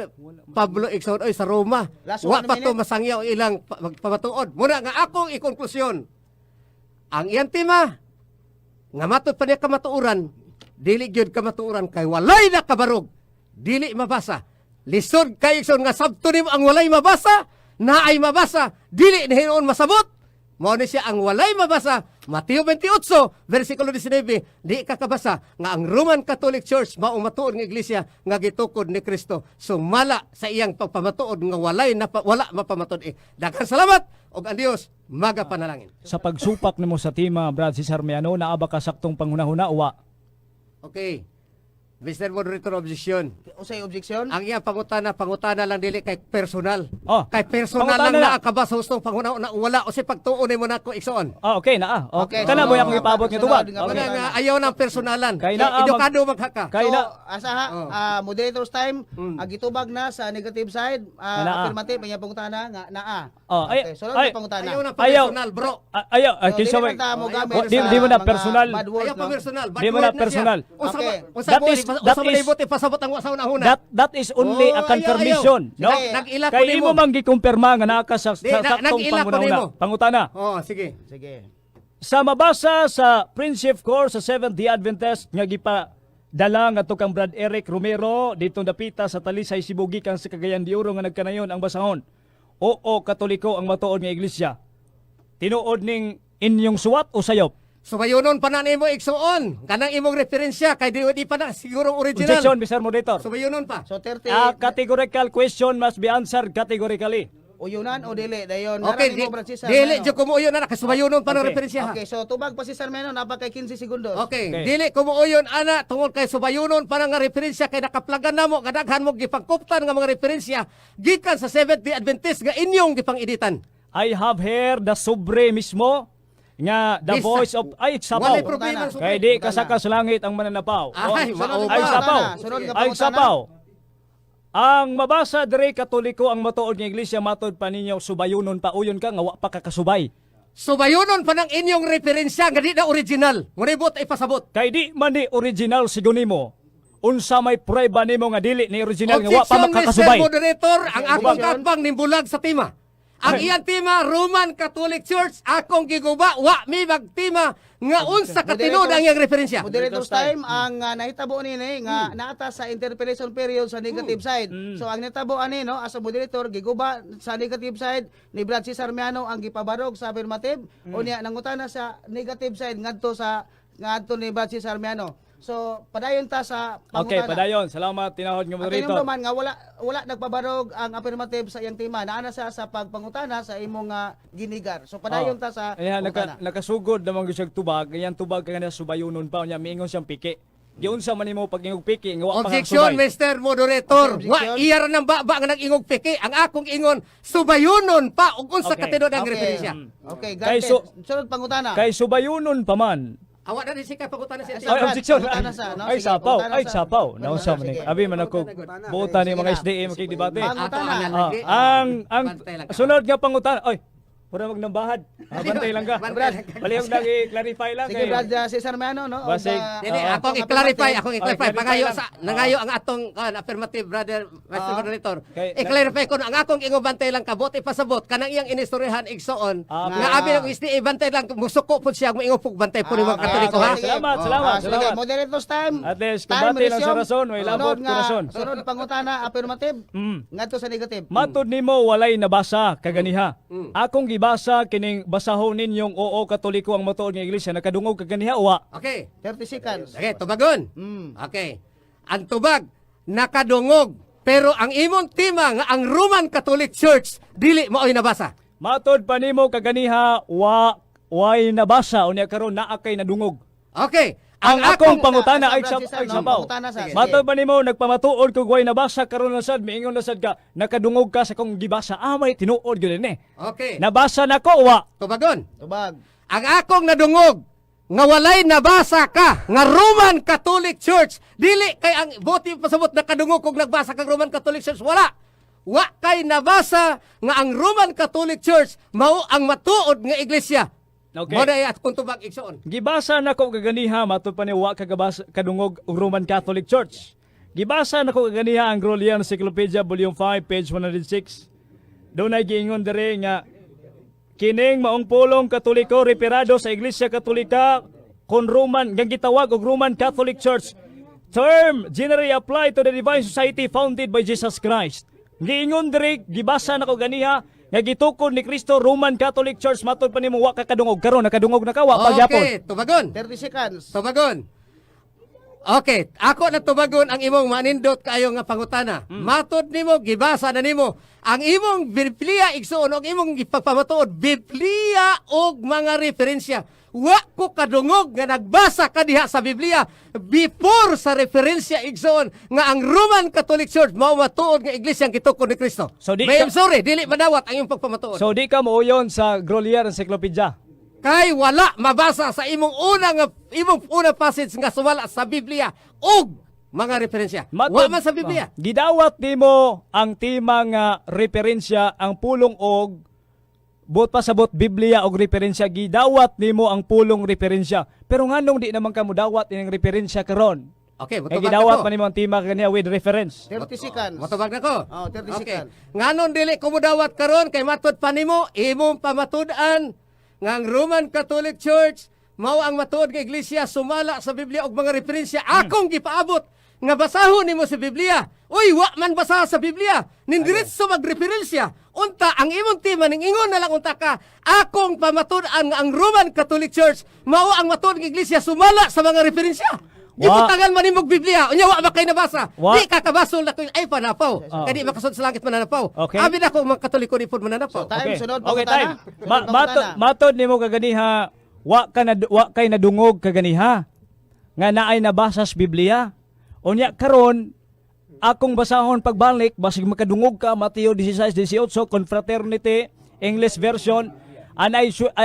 Speaker 4: Pablo igsoon oy sa Roma.
Speaker 1: Last
Speaker 4: Wa
Speaker 1: 1
Speaker 4: pa to
Speaker 1: minute.
Speaker 4: masangyaw ang ilang pamatuod. Muna nga akong ikonklusyon. Ang iyang tema nga matod pa niya kamatuoran, dili gyud kamatuoran kay walay na kabarog, dili mabasa. Lisod kay igsoon nga sabto nimo ang walay mabasa, naay mabasa, dili ni hinuon masabot. Mao ni siya ang walay mabasa. Mateo 28 versikulo 19, di kakabasa nga ang Roman Catholic Church mao matuod nga iglesia nga gitukod ni Kristo. Sumala sa iyang pagpamatuod nga wala mapamatud. Daghang salamat og ang Dios magapanalangin.
Speaker 2: Sa pagsupak nimo sa tema, Brad Cesar Miano, naa ba ka saktong panghuna-huna uwa?
Speaker 4: Okay. Mr. Moderator, objection.
Speaker 1: Usay objection.
Speaker 4: Ang iyang pangutana lang dili kay personal.
Speaker 2: Oh,
Speaker 4: Kay personal
Speaker 2: pangutana
Speaker 4: lang
Speaker 2: na.
Speaker 4: naa ka ba sa hustong panguna na wala o si pagtuon mo na ko igsoon.
Speaker 2: Okay na.
Speaker 1: Okay,
Speaker 2: Kana
Speaker 1: so,
Speaker 2: mo akong ipaabot nga tubag.
Speaker 1: sunod nga
Speaker 2: Okay.
Speaker 4: Wala nga ayaw ng personalan.
Speaker 2: Kay na,
Speaker 4: Edukado maghaka.
Speaker 2: Kay
Speaker 1: So,
Speaker 2: na.
Speaker 1: asa ha, moderator's time, gitubag na sa negative side,
Speaker 2: Naa.
Speaker 1: affirmative, may pangutana nga naa.
Speaker 2: Oh,
Speaker 1: Okay, sunod
Speaker 2: ay,
Speaker 1: na pangutana.
Speaker 4: Ayaw na
Speaker 2: Ayaw.
Speaker 4: personal, bro.
Speaker 2: Ayaw,
Speaker 1: So,
Speaker 2: kinsa
Speaker 1: dili
Speaker 2: way.
Speaker 1: na ta mo gamit
Speaker 2: Oh, di
Speaker 1: sa
Speaker 2: mo na
Speaker 1: mga
Speaker 2: personal.
Speaker 1: bad words,
Speaker 4: Ayaw pa
Speaker 1: no?
Speaker 4: personal.
Speaker 2: Di mo na personal.
Speaker 1: Okay.
Speaker 2: That is-
Speaker 4: ipasabot ang wasaw na huna.
Speaker 2: That is only a
Speaker 4: Oh,
Speaker 2: confirmation,
Speaker 4: ayaw.
Speaker 2: no?
Speaker 1: Sige,
Speaker 4: nag-ila ko
Speaker 2: Kay
Speaker 4: nimo.
Speaker 2: imo man gikumpirma nga naa ka sa
Speaker 4: Di,
Speaker 2: saktong
Speaker 4: nag-ila ko
Speaker 2: panghuna-huna.
Speaker 4: nimo.
Speaker 2: Pangutana.
Speaker 4: Oh, sige.
Speaker 1: Sige.
Speaker 2: Sa mabasa sa Friendship Course sa Seventh-day Adventist nga gipadala nga to kang Brad Eric Romero dito dapita sa Talisay, Cebu gikan sa Cagayan de Oro nga nagkanayon ang basahon. Oo, Katoliko ang matuod nga iglesia. Tinuod ning inyong suwat o sayop?
Speaker 4: Subayunon pa na nimo igsuon. Kanang imong referensya kay di pa na siguro original.
Speaker 2: Objection, Mr. Moderator.
Speaker 4: Subayunon pa.
Speaker 1: So 30
Speaker 2: Categorical question must be answered categorically.
Speaker 1: uyunan o dili dayon.
Speaker 4: Okay,
Speaker 1: Narani mo, Brad Cesar,
Speaker 4: dili
Speaker 1: ano?
Speaker 4: jud ko mo uyon na kasubayunon pa ng
Speaker 2: Okay.
Speaker 4: referensya. ha?
Speaker 1: Okay, so tubag pa si Sir Meno napaka 15 segundos.
Speaker 4: Okay,
Speaker 2: Okay.
Speaker 4: dili ko mo uyon ana tungod kay subayunon pa nga referensya kay nakaplagan namo nga daghan mo gipangkuptan nga mga referensya gikan sa Seventh-day Adventist nga inyong gipang-editan.
Speaker 2: I have here the sobre mismo nga the
Speaker 4: Yes,
Speaker 2: voice of ay sapaw.
Speaker 4: Walay problema
Speaker 1: Pangutana.
Speaker 4: sa
Speaker 2: Kay di kasaka sa langit ang mananapaw.
Speaker 4: Ay,
Speaker 1: Sunod
Speaker 4: mao
Speaker 1: nga
Speaker 2: Ay
Speaker 4: ba?
Speaker 2: sapaw.
Speaker 1: Sunod nga
Speaker 2: Ay
Speaker 1: pangutana.
Speaker 2: sapaw. Ang mabasa dire Katoliko ang matuod nga iglesia matod pa ninyo subayunon pa uyon ka nga wa pa kakasubay.
Speaker 4: Subayunon pa ng inyong referensya nga di na original. Ngunibot ay pasabot.
Speaker 2: Kay di man ni original sigo nimo. Unsa may prueba nimo nga dili ni original nga wa pa
Speaker 4: Objection, Mr.
Speaker 2: makakasubay.
Speaker 4: Moderator, ang akong
Speaker 1: Objection.
Speaker 4: katbang nimbulag sa tema. Ang iyang tema, Roman Catholic Church, akong giguba, wa mi magtima nga unsa katinud ang iyang referensya.
Speaker 1: Moderator's time ang nahitabo nini nga naata sa interpellation period sa negative side. So ang nitabo ani no as a moderator giguba sa negative side ni Brad Cesar Miano ang gipabarog sa affirmative unya nangutana sa negative side ngadto ni Brad Cesar Miano. So padayon ta sa
Speaker 2: Okay,
Speaker 1: pangutana.
Speaker 2: padayon. Salamat tinahod nga
Speaker 1: At
Speaker 2: moderator.
Speaker 1: man nga wala nagpabarog ang affirmative sa iyang tema. Naana sa pagpangutana sa imong ginigar. So padayon ta sa
Speaker 2: Ayan,
Speaker 1: pangutana.
Speaker 2: nakasugod naman gyud siyang tubag. Ayan tubag kaya na subayunon pa unya miingon siyang piki. giunsa man nimo pag-ingog piki nga wa pa kang
Speaker 4: Objection,
Speaker 2: subay.
Speaker 4: Mr. Moderator.
Speaker 1: Okay,
Speaker 4: Wa
Speaker 1: objection.
Speaker 4: iya ra nang baba nga nag-ingog piki. Ang akong ingon subayunon pa ug unsa
Speaker 2: Okay.
Speaker 4: ka tinud ang referensya.
Speaker 1: Okay,
Speaker 2: Kay
Speaker 1: granted. Sunod pangutana.
Speaker 2: Kay subayunon pa man.
Speaker 3: Awa na din si pagutana si
Speaker 1: Ay,
Speaker 3: Ate.
Speaker 2: Ay, objection.
Speaker 1: pangutana sa, no?
Speaker 2: Ay,
Speaker 1: Sige,
Speaker 2: sapaw.
Speaker 1: pangutana
Speaker 2: Ay,
Speaker 1: sa-
Speaker 2: sapaw.
Speaker 1: Pangutana,
Speaker 2: Nausa man ni.
Speaker 1: sige.
Speaker 2: Abi man ako. Buutan ni mga SDA makikidebate.
Speaker 1: Pangutana.
Speaker 2: Ang
Speaker 3: Bantay lang ka.
Speaker 2: sunod nga pangutana. Oy, pura magnambahad. Bantay lang ka.
Speaker 3: Bantay lang ka.
Speaker 2: Palihog lang i-clarify lang
Speaker 1: Sige, Brad Cesar Miano, no?
Speaker 2: Basig.
Speaker 3: Dili,
Speaker 2: Oo.
Speaker 3: akong i-clarify,
Speaker 2: Okay,
Speaker 3: Pangayo
Speaker 2: clarify
Speaker 3: sa
Speaker 2: lang.
Speaker 3: nangayo ang atong affirmative brother Mr. Moderator.
Speaker 2: Kay-
Speaker 3: I-clarify ko ang akong ingobantay lang kabot ipasabot kanang iyang inistoryahan igsoon
Speaker 2: Ah,
Speaker 3: nga abi ng SDA bantay lang musuko pud siya moingo pug bantay po ni mga Katoliko ha.
Speaker 1: sige.
Speaker 2: Salamat,
Speaker 1: Oh,
Speaker 2: salamat,
Speaker 1: sige,
Speaker 2: salamat.
Speaker 1: Moderator's time.
Speaker 2: At least,
Speaker 1: Time,
Speaker 2: kabati lang sa
Speaker 1: resume.
Speaker 2: rason, may labot
Speaker 1: Sunod
Speaker 2: ko rason.
Speaker 1: Sunod pangutana, affirmative.
Speaker 2: Mm.
Speaker 1: Ngadto sa negative.
Speaker 2: Matod nimo walay nabasa kaganiha. Akong gibasa kining basahon ninyong oo katoliko ang matuod nga iglesia nakadungog kaganiha wa.
Speaker 3: Okay.
Speaker 1: 30 seconds.
Speaker 3: Okay, tubagon.
Speaker 1: Mm.
Speaker 3: Okay. Ang tubag nakadungog pero ang imong tema nga ang Roman Catholic Church dili mao'y nabasa.
Speaker 2: Matod pa nimo kaganiha way nabasa unya karon naa kay nadungog.
Speaker 3: Okay.
Speaker 2: Ang akong pangutana
Speaker 1: sa
Speaker 2: ay
Speaker 1: Francis,
Speaker 2: ay
Speaker 1: no?
Speaker 2: sabaw.
Speaker 1: Pangutana sa- sige.
Speaker 2: Matod pa nimo nagpamatuod kog way nabasa karon na sad miingon na sad ka nakadungog ka sa kong gibasa may tinuod gyud ni.
Speaker 3: Okay.
Speaker 2: Nabasa nako wa.
Speaker 3: Tubagon.
Speaker 1: Tubag.
Speaker 3: Ang akong nadungog nga walay nabasa ka nga Roman Catholic Church dili kay ang boti pasabot nakadungog kog nagbasa kang Roman Catholic Church wala. Wa kay nabasa nga ang Roman Catholic Church mao ang matuod nga iglesia.
Speaker 2: Okay.
Speaker 3: Mo day at kung tubag igsoon.
Speaker 2: Gibasa nako kaganiha matod pa ni wa kagabasa kadungog og Roman Catholic Church. Gibasa nako kaganiha ang Grolian Encyclopedia Volume 5 page 106. Doon ay giingon dere nga kining maong pulong Katoliko reperado sa Iglesia Katolika kon Roman nga gitawag og Roman Catholic Church. Term generally applied to the Divine Society founded by Jesus Christ. Giingon dere gibasa nako ganiha nga gitukod ni Kristo Roman Catholic Church matod pa nimo wa ka kadungog karon nakadungog na ka wa pagyapon.
Speaker 3: Okay, tubagon.
Speaker 1: 30 seconds.
Speaker 3: Tubagon. Okay, ako na tubagon ang imong manindot kayo nga pangutana. Matod nimo gibasa na nimo ang imong Biblia igsoon og imong gipapamatuod Biblia og mga referensya. Wa ko kadungog nga nagbasa ka diha sa Biblia before sa referensya igsoon nga ang Roman Catholic Church mao matuod nga iglesia ang gitukod ni Kristo.
Speaker 2: So, di
Speaker 3: May
Speaker 2: ka-
Speaker 3: sorry, dili madawat ang imong pagpamatuod.
Speaker 2: So di ka muuyon sa Grolier Encyclopedia.
Speaker 3: Kay wala mabasa sa imong unang passage nga sumala sa Biblia og mga referensya. Wa man sa Biblia.
Speaker 2: Gidawat nimo ang tema nga referensya ang pulong og buot pasabot Biblia og referensya gidawat nimo ang pulong referensya. Pero nganong di naman ka mudawat ining referensya karon?
Speaker 3: Okay,
Speaker 2: Kay
Speaker 3: mutubag
Speaker 2: gidawat
Speaker 3: na
Speaker 2: pa
Speaker 3: ko.
Speaker 2: nimo ang tema kaniya with reference.
Speaker 1: 30 seconds.
Speaker 3: Mutubag na ko.
Speaker 1: Oh, 30
Speaker 3: Okay.
Speaker 1: seconds.
Speaker 3: Nganon dili ko mudawat karon kay matud pa nimo imong pamatud-an nga ang Roman Catholic Church mao ang matuod nga iglesia sumala sa Biblia og mga referensya akong gipaabot nga basahon nimo sa Biblia. Uy, wa man basa sa Biblia. Nindiretso magreferensya. Unta ang imong tema ning ingon na lang unta ka akong pamatud-an nga ang Roman Catholic Church mao ang matuod nga iglesia sumala sa mga referensya. Gibutangan man nimog Biblia. Unya wa ba kay nabasa?
Speaker 2: Wa.
Speaker 3: Di ka kabasol na ko ay panapaw.
Speaker 2: Oh.
Speaker 3: Kay di makasud sa langit mananapaw.
Speaker 2: Okay.
Speaker 3: Abi na ko mga Katoliko ni pud mananapaw.
Speaker 1: So, time, sunod
Speaker 2: Okay,
Speaker 1: pangutana.
Speaker 2: time.
Speaker 1: Sunod pangutana.
Speaker 2: Matod nimo kaganiha wa kay nadungog kaganiha nga naay nabasa sa Biblia. Unya karon akong basahon pagbalik basig makadungog ka Mateo 16:18 Confraternity English version and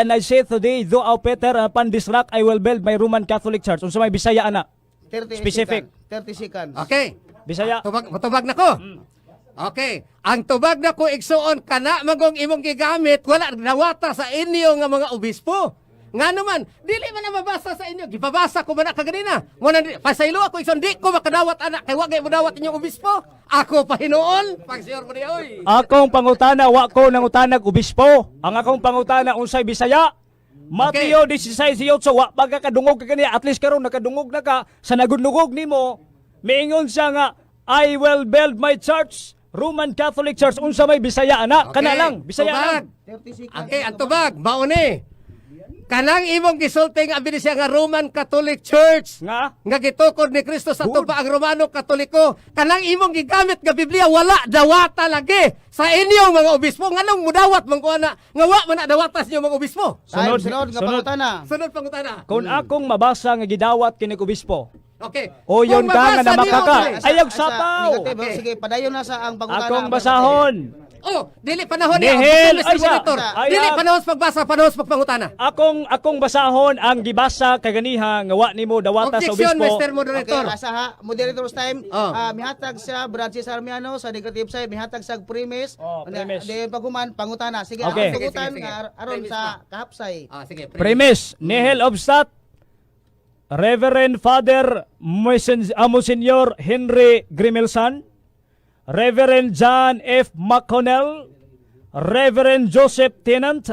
Speaker 2: I say today though Peter upon this rock I will build my Roman Catholic Church. Unsa may Bisaya ana?
Speaker 1: 30
Speaker 2: Specific.
Speaker 1: seconds. 30 seconds.
Speaker 3: Okay.
Speaker 2: Bisaya.
Speaker 3: Tubag na ko. Okay. Ang tubag na ko igsuon kana magong imong gigamit wala nawata sa inyo nga mga obispo. Nga naman, dili man na mabasa sa inyo. Gipabasa ko man na kaganina. Muna pasaylo ako igsoon di ko makadawat anak kay wa gay modawat inyong obispo. Ako pa hinuon. Pagsiyor mo di oy.
Speaker 2: Akong pangutana wa ko nangutanag obispo. Ang akong pangutana unsay Bisaya? Mateo 16:18 wa baga kadungog ka kaniya at least karon nakadungog na ka sa nagudlugog nimo. Miingon siya nga I will build my church, Roman Catholic Church. Unsa may Bisaya ana? Kana lang, Bisaya
Speaker 3: Tubag.
Speaker 2: lang.
Speaker 1: 30 seconds.
Speaker 3: Okay, ang tubag, mauni. Kanang imong gisulti nga abili siya nga Roman Catholic Church.
Speaker 2: Nga
Speaker 3: Gitukod ni Kristo sa tuba ang Romano Katoliko. Kanang imong gigamit nga Biblia wala dawata lagi sa inyong mga obispo. Nganong mudawat man ko ana nga wa man na dawatas inyong mga obispo.
Speaker 1: Time,
Speaker 2: Sunod,
Speaker 1: sunod nga
Speaker 2: sunod.
Speaker 1: pangutana.
Speaker 3: Sunod pangutana.
Speaker 2: kung akong mabasa nga gidawat kini obispo,
Speaker 3: Okay.
Speaker 2: Uyon
Speaker 3: Kung
Speaker 2: ka nga
Speaker 3: mabasa
Speaker 2: namaka
Speaker 3: niyo,
Speaker 2: ka.
Speaker 3: pre.
Speaker 2: Ayag
Speaker 1: Asa,
Speaker 2: sapaw.
Speaker 1: negative,
Speaker 3: Okay.
Speaker 1: Sige, padayon na sa ang pangutana.
Speaker 2: Akong basahon.
Speaker 3: Oh, dili panahon niya.
Speaker 2: Nihil,
Speaker 3: Mr.
Speaker 2: ay, sa-
Speaker 3: Monitor.
Speaker 2: ay,
Speaker 3: Dili
Speaker 2: ah.
Speaker 3: panahon sa pagbasa, panahon sa pagpangutana.
Speaker 2: Akong basahon ang gibasa kaganiha nga wa nimo dawata sa
Speaker 3: Objection,
Speaker 2: obispo.
Speaker 3: Mr. Moderator.
Speaker 1: Okay, asa ha, moderator's time.
Speaker 3: Oh.
Speaker 1: Mihatag siya Francis Armiano sa negative side, mihatag sa premise.
Speaker 2: Oh, premise.
Speaker 1: Di pagkuman pangutana. Sige,
Speaker 2: Okay.
Speaker 1: ang pangutan
Speaker 3: Sige, sige, sige.
Speaker 1: nga aron
Speaker 3: Premise
Speaker 1: sa
Speaker 3: pa.
Speaker 1: kahapsay.
Speaker 3: Sige.
Speaker 2: Premise, nihil obstat, Reverend Father Monsignor Henry Grimelsan, Reverend John F. McConnell, Reverend Joseph Tennant,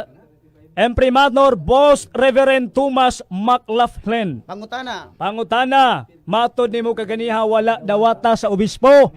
Speaker 2: Imprimatur Boss Reverend Thomas McLaughlin.
Speaker 1: Pangutana.
Speaker 2: Pangutana, matod nimo kaganiha wala dawata sa obispo.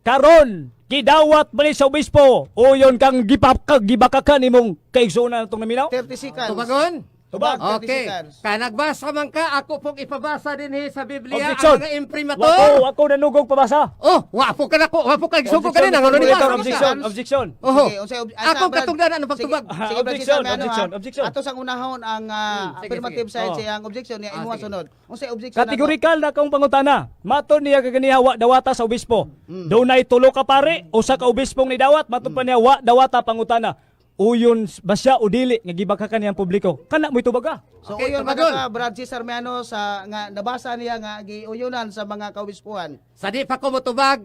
Speaker 2: Karon, gidawat ba ni sa obispo? O yon kang gibakakan nimong kaigsunan itong naminaw?
Speaker 1: 30 seconds.
Speaker 3: Tubagon?
Speaker 1: Tubag, 30
Speaker 3: Okay.
Speaker 1: seconds.
Speaker 3: Kaya nagbasa man ka, ako pong ipabasa din sa Biblia
Speaker 2: Objection.
Speaker 3: ang mga imprimatur.
Speaker 2: Ako nanugog pabasa.
Speaker 3: Oh, wapo ka na ko. Wapo ka. Sugo ka din. Ang ano ni
Speaker 2: Objection,
Speaker 3: ba?
Speaker 2: objection, objection.
Speaker 3: Oho.
Speaker 1: Sige, unsay
Speaker 3: Akong
Speaker 1: Brad-
Speaker 3: katugdanan ang pagtubag.
Speaker 1: Sige, sige, Brad,
Speaker 2: Objection,
Speaker 1: sinabi,
Speaker 2: objection,
Speaker 1: ha?
Speaker 2: objection.
Speaker 1: Ato sang unahon ang
Speaker 3: sige,
Speaker 1: affirmative
Speaker 3: sige.
Speaker 1: side
Speaker 2: Oh.
Speaker 1: siya ang objection niya imuha
Speaker 3: sige.
Speaker 1: sunod. Unsay objection
Speaker 2: Kategorikal na kong pangutana. Matod niya kaganiha wa dawata sa obispo. Dunay tulo ka pare, usa ka obispong ni dawat, matod pa niya wa dawata pangutana. Uyon ba siya o dili nga gibakakan niyang publiko? Kana mo'y tubaga.
Speaker 1: So
Speaker 3: Okay,
Speaker 1: uyon
Speaker 3: tubagon.
Speaker 1: ka Brad Cesar Miano sa nga nabasa niya nga giuyunan sa mga kaobispuan.
Speaker 3: Sa di pa ko motubag,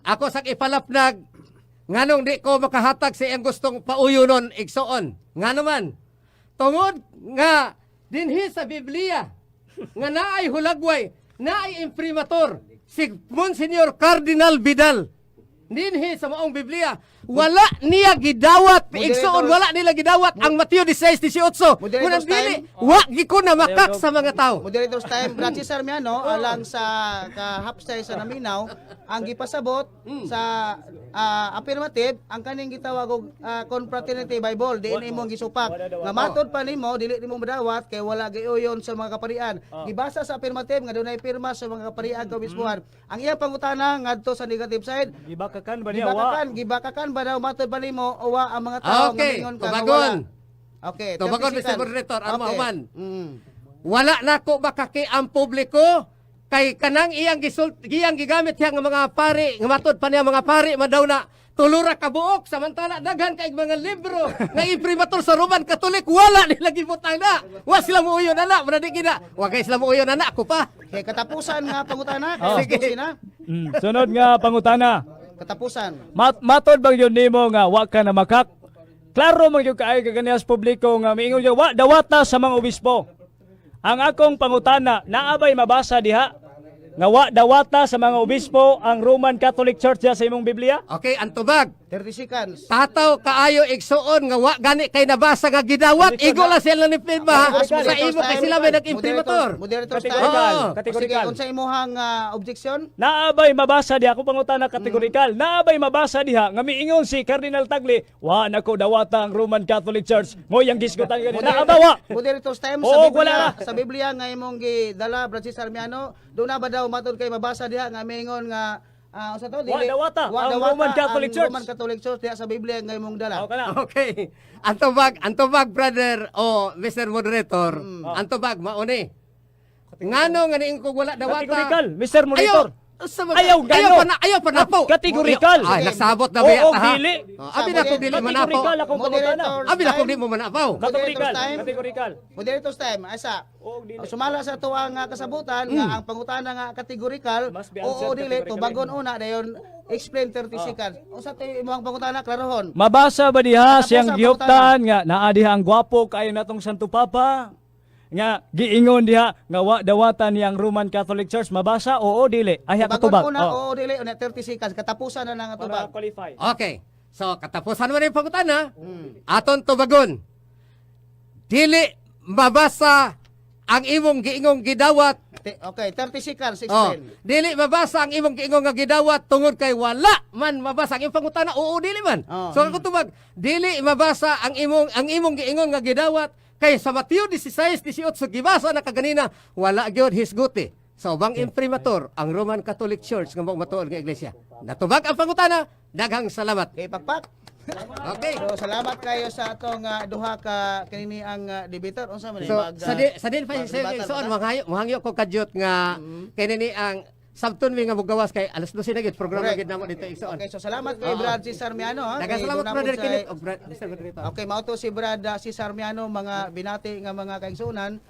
Speaker 3: ako sa ipalapnag, nganong di ko makahatag sa iyang gustong pauyonon, igsoon. Nga naman, tungod nga dinhi sa Biblia, nga naay hulagway, naay imprimatur, si Monsignor Cardinal Vidal. Dinhi sa maong Biblia, wala niya gidawat, igsoon, wala nila gidawat ang Mateo 16:18.
Speaker 1: Moderator's
Speaker 3: Kunang dili,
Speaker 1: time.
Speaker 3: wa gi ko na makak sa mga tao.
Speaker 1: Moderator's time, Brad Cesar Miano, alang sa kahapsay sa naminaw, ang gipasabot sa affirmative, ang kaning gitawag og Confraternity Bible, diin imong gisupak. Nga matod pa nimo, dili nimo madawat kay wala giuyon sa mga kaparian. Gibasa sa affirmative nga dunay pirma sa mga kaparian kaobispuan. Ang iyang pangutana ngadto sa negative side,
Speaker 2: Gibakakan ba niya wa?
Speaker 1: gibakakan ba daw matod ba nimo o wa ang mga tao nga
Speaker 3: Okay,
Speaker 1: mingon ka nga
Speaker 3: tubagon.
Speaker 1: wala? Okay, 30
Speaker 3: Tubagon, Mr.
Speaker 1: seconds.
Speaker 3: Moderator, ang
Speaker 1: Okay.
Speaker 3: mauman.
Speaker 1: Mm.
Speaker 3: Wala na ko makaki ang publiko kay kanang iyang gigamit siya nga mga pari, nga matod pa niya mga pari madaw na tulura ka buok samantala daghan kay mga libro nga imprimatur sa Roman Catholic wala nila gibutang na. Wa sila muuyon ana, manadi gina. Wa kay sila muuyon ana ako pa.
Speaker 1: Okay, katapusan nga pangutana.
Speaker 3: Sige.
Speaker 1: Sige na.
Speaker 2: Sunod nga pangutana.
Speaker 1: Katapusan.
Speaker 2: Matod bang yun nimo nga wa ka na makak? Klaro man yung kaay kaganiha sa publiko nga miingon yung wa dawata sa mga obispo. Ang akong pangutana, naabay mabasa diha nga wa dawata sa mga obispo ang Roman Catholic Church diha sa imong Biblia?
Speaker 3: Okay, ang tubag.
Speaker 1: 30 seconds.
Speaker 3: Tataw kaayo igsuon nga wa gani kay nabasa nga gidawat igo lang sila ni pirma sa imo kay sila may nag-imprimatur.
Speaker 1: Moderator's
Speaker 2: Kategorikal.
Speaker 1: time.
Speaker 2: Kategorikal.
Speaker 1: Sige, unsa imuhang objection?
Speaker 2: Naabay mabasa diha akong pangutana kategorikal. Naabay mabasa diha nga miingon si Cardinal Tagle, wa nako dawata ang Roman Catholic Church. Mo yang gisgutan gani. Naabawa.
Speaker 1: Moderator's time
Speaker 2: Oo,
Speaker 1: sa
Speaker 2: wala
Speaker 1: Biblia.
Speaker 2: na.
Speaker 1: Sa Biblia nga imong gidala Francis Armiano, do na ba daw matod kay mabasa diha nga miingon nga unsa to
Speaker 2: Wa dawata ang
Speaker 1: dawata
Speaker 2: Roman Catholic
Speaker 1: ang
Speaker 2: Church.
Speaker 1: Roman Catholic Church diha sa Biblia nga imong dala.
Speaker 2: Ako na.
Speaker 3: Okay. Ang tubag, brother, o Mr. Moderator, ang tubag, mauni. Ngano nga niing kung wala dawata.
Speaker 2: Kategorikal, Mr. Monitor.
Speaker 3: Ayaw
Speaker 2: gano.
Speaker 3: ayaw pa na po.
Speaker 2: Kategorikal.
Speaker 3: Ay, nasabot na
Speaker 2: Oo,
Speaker 3: ba yan, ha?
Speaker 2: dili.
Speaker 3: Abi na kung dili manapaw.
Speaker 2: Kategorikal akong pangutana.
Speaker 3: Abi na kung di mo manapaw.
Speaker 2: Kategorikal.
Speaker 1: time.
Speaker 2: Kategorikal.
Speaker 1: Moderator's time, asa.
Speaker 2: Oo, dili.
Speaker 1: Sumala sa tuwa nga kasabutan nga ang pangutana nga kategorikal
Speaker 2: Must be
Speaker 1: oo
Speaker 2: answered
Speaker 1: dili
Speaker 2: categorically.
Speaker 1: tubagon una dayon explain 30 seconds. Unsa to imong pangutana klarohon?
Speaker 2: Mabasa ba diha
Speaker 1: Katapos
Speaker 2: siyang
Speaker 1: ang
Speaker 2: gihuptan nga naa diha ang gwapo kayo natong Santo Papa? Nga giingon diha nga wa dawatan niyang Roman Catholic Church. Mabasa oo dili. Ay katubag.
Speaker 1: Tubagon una
Speaker 2: Oh.
Speaker 1: oo dili una 30 seconds katapusan na nga
Speaker 2: Para
Speaker 1: tubag.
Speaker 2: qualify.
Speaker 3: Okay. So, katapusan mo na yung pangutana. Aton tubagon. Dili mabasa ang imong giingong gidawat.
Speaker 1: Okay, 30 seconds
Speaker 3: Oh,
Speaker 1: explain.
Speaker 3: dili mabasa ang imong giingong nga gidawat tungod kay wala man mabasa ang imong pangutana. Oo, dili man.
Speaker 1: Oh.
Speaker 3: So ako tubag, dili mabasa ang imong giingong nga gidawat kay sa Mateo 16:18 gibasa na kaganina wala gyud hisguti. Sa ubang imprimatur ang Roman Catholic Church nga mao matuod nga iglesia. Natubag ang pangutana. Daghang salamat.
Speaker 1: Okay, pakpak.
Speaker 3: Okay.
Speaker 1: So salamat kayo sa atong duha ka kanini ang debater. Unsa man
Speaker 3: So, sa din pa so manghayo ko kadyot nga kay ni ang sabton mi nga mugawas kay alas 12 na gid programa
Speaker 1: Correct.
Speaker 3: gid namo dito igsoon.
Speaker 1: Okay, so salamat kay Brad Cesar Miano ha.
Speaker 3: Daghang
Speaker 1: Kay
Speaker 3: salamat
Speaker 1: doon
Speaker 3: brother
Speaker 1: na po
Speaker 3: Kenneth
Speaker 1: sa-
Speaker 3: og Mr. Rodriguez.
Speaker 1: Okay, mao to si Brad Cesar Miano, mga binati nga mga kaigsunan.